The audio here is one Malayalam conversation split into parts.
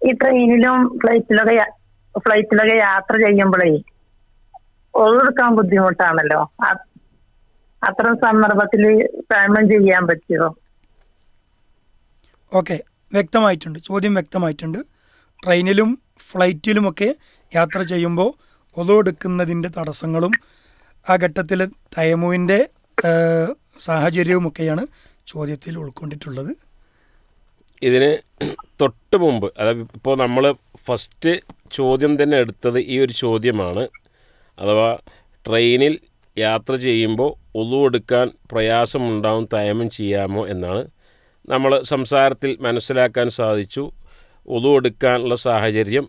ഈ ട്രെയിനിലും ഫ്ലൈറ്റിലൊക്കെ യാത്ര ചെയ്യുമ്പോഴേ ഒഴിവെടുക്കാൻ ബുദ്ധിമുട്ടാണല്ലോ. അത്തരം സന്ദർഭത്തിൽ പേയ്മെന്റ് ചെയ്യാൻ പറ്റുമോ? ഓക്കെ, വ്യക്തമായിട്ടുണ്ട്, ചോദ്യം വ്യക്തമായിട്ടുണ്ട്. ട്രെയിനിലും ഫ്ലൈറ്റിലുമൊക്കെ യാത്ര ചെയ്യുമ്പോൾ ഒളു എടുക്കുന്നതിൻ്റെ തടസ്സങ്ങളും ആ ഘട്ടത്തിൽ തയമുവിൻ്റെ സാഹചര്യവുമൊക്കെയാണ് ചോദ്യത്തിൽ ഉൾക്കൊണ്ടിട്ടുള്ളത്. ഇതിന് തൊട്ട് മുമ്പ്, അതായത് ഇപ്പോൾ നമ്മൾ ഫസ്റ്റ് ചോദ്യം തന്നെ എടുത്തത് ഈ ഒരു ചോദ്യമാണ്. അഥവാ ട്രെയിനിൽ യാത്ര ചെയ്യുമ്പോൾ ഒളു എടുക്കാൻ പ്രയാസമുണ്ടാവും, തയമം ചെയ്യാമോ എന്നാണ്. നമ്മൾ സംസാരത്തിൽ മനസ്സിലാക്കാൻ സാധിച്ചു. ഒളു എടുക്കാനുള്ള സാഹചര്യം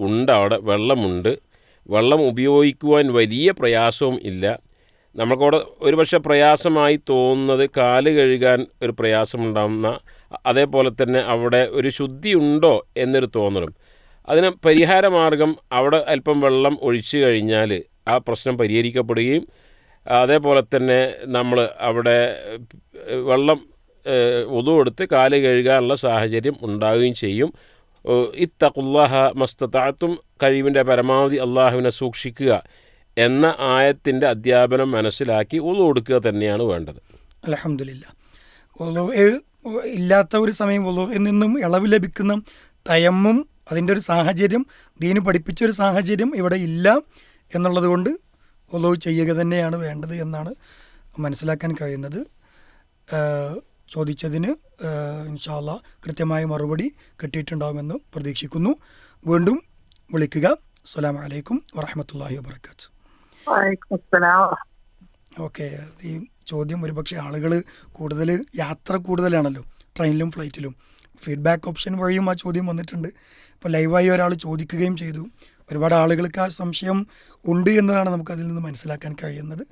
ഉണ്ട്, അവിടെ വെള്ളമുണ്ട്. വെള്ളം ഉപയോഗിക്കുവാൻ വലിയ പ്രയാസവും ഇല്ല. നമുക്കവിടെ ഒരുപക്ഷെ പ്രയാസമായി തോന്നുന്നത് കാല് കഴുകാൻ ഒരു പ്രയാസമുണ്ടാകുന്ന, അതേപോലെ തന്നെ അവിടെ ഒരു ശുദ്ധി ഉണ്ടോ എന്നൊരു തോന്നലും. അതിന് പരിഹാരമാർഗം അവിടെ അല്പം വെള്ളം ഒഴിച്ചു കഴിഞ്ഞാൽ ആ പ്രശ്നം പരിഹരിക്കപ്പെടുകയും അതേപോലെ തന്നെ നമ്മൾ അവിടെ വെള്ളം വുളു എടുത്ത് കാല് കഴുകാനുള്ള സാഹചര്യം ഉണ്ടാവുകയും ചെയ്യും. ഇത്തഖുല്ലാഹ മസ്തതഅതും, കഴിവിൻ്റെ പരമാവധി അള്ളാഹുവിനെ സൂക്ഷിക്കുക എന്ന ആയത്തിൻ്റെ അധ്യാപനം മനസ്സിലാക്കി വുളു എടുക്കുക തന്നെയാണ് വേണ്ടത്. അൽഹംദുലില്ലാ. വുളു ഇല്ലാത്ത ഒരു സമയം വുളുവിൽ നിന്നും ഇളവ് ലഭിക്കുന്ന തയമ്മും അതിൻ്റെ ഒരു സാഹചര്യം, ദീന് പഠിപ്പിച്ചൊരു സാഹചര്യം ഇവിടെ ഇല്ല എന്നുള്ളത് കൊണ്ട് വുളു ചെയ്യുക തന്നെയാണ് വേണ്ടത് എന്നാണ് മനസ്സിലാക്കാൻ കഴിയുന്നത്. ചോദിച്ചതിന് ഇൻഷാ അല്ലാഹ് കൃത്യമായ മറുപടി കിട്ടിയിട്ടുണ്ടാകുമെന്ന് പ്രതീക്ഷിക്കുന്നു. വീണ്ടും വിളിക്കുക. അസ്സലാമു അലൈക്കും വറഹ്മത്തുള്ളാഹി വബറകാതുഹു. ഓക്കെ, ഈ ചോദ്യം ഒരുപക്ഷെ ആളുകൾ കൂടുതൽ യാത്ര കൂടുതലാണല്ലോ ട്രെയിനിലും ഫ്ലൈറ്റിലും. ഫീഡ്ബാക്ക് ഓപ്ഷൻ വഴിയും ആ ചോദ്യം വന്നിട്ടുണ്ട്. ഇപ്പോൾ ലൈവായി ഒരാൾ ചോദിക്കുകയും ചെയ്തു. ഒരുപാട് ആളുകൾക്ക് ആ സംശയം ഉണ്ട് എന്നതാണ് നമുക്കതിൽ നിന്ന് മനസ്സിലാക്കാൻ കഴിയുന്നത്.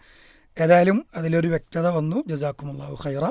ഏതായാലും അതിലൊരു വ്യക്തത വന്നു. ജസാക്കുമുല്ലാഹു ഖൈറ.